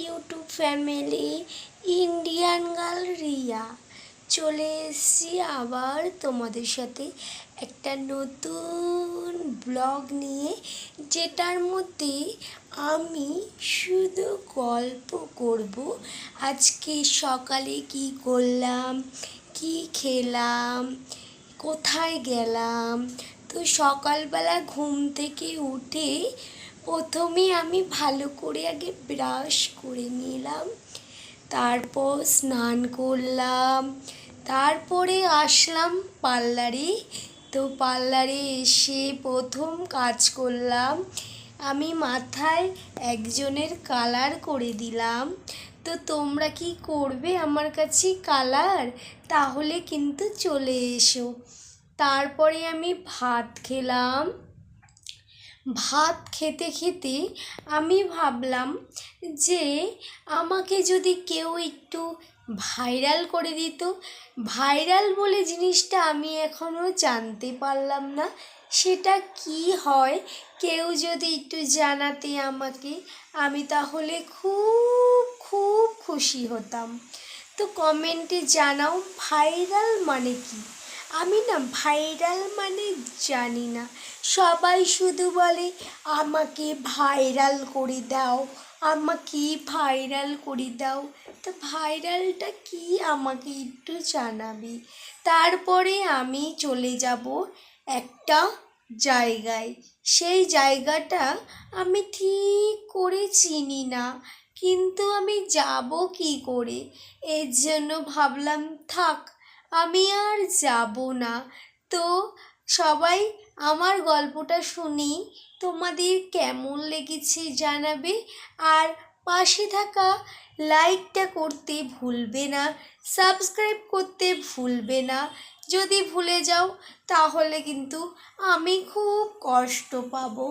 YouTube family Indian girl Riya চলে এসেছি আবার তোমাদের সাথে একটা নতুন ব্লগ নিয়ে, যেটার মধ্যে আমি শুধু গল্প করব। আজকে সকালে কি করলাম, কি খেলাম, কোথায় গেলাম। তো সকালবেলা ঘুম থেকে উঠে প্রথমে আমি ভালো করে আগে ব্রাশ করে নিলাম, তারপর স্নান করলাম, তারপরে আসলাম পার্লারে। তো পার্লারে এসে প্রথম কাজ করলাম, আমি মাথায় একজনের কালার করে দিলাম। তো তোমরা কি করবে আমার কাছে কালার, তাহলে কিন্তু চলে এসো। তারপরে আমি ভাত খেলাম। ভাত খেতে খেতে আমি ভাবলাম যে আমাকে যদি কেউ একটু ভাইরাল করে দিত। ভাইরাল বলে জিনিসটা আমি এখনও জানতে পারলাম না, সেটা কি হয়। কেউ যদি একটু জানাতে আমাকে, আমি তাহলে খুব খুব খুশি হতাম। তো কমেন্টে জানাও ভাইরাল মানে কি। আমি না ভাইরাল মানে জানি না। সবাই শুধু বলে আমাকে ভাইরাল করে দাও, আমাকে ভাইরাল করে দাও। তো ভাইরালটা কি আমাকে একটু জানাবি। তারপরে আমি চলে যাব একটা জায়গায়। সেই জায়গাটা আমি ঠিক করে চিনি না, কিন্তু আমি যাব কি করে। এর জন্য ভাবলাম থাক, আমি আর যাব না। তো সবাই আমার গল্পটা শুনি তোমাদের কেমন লেগেছে জানাবে, আর পাশে থাকা লাইকটা করতে ভুলবে না, সাবস্ক্রাইব করতে ভুলবে না। যদি ভুলে যাও তাহলে কিন্তু আমি খুব কষ্ট পাবো।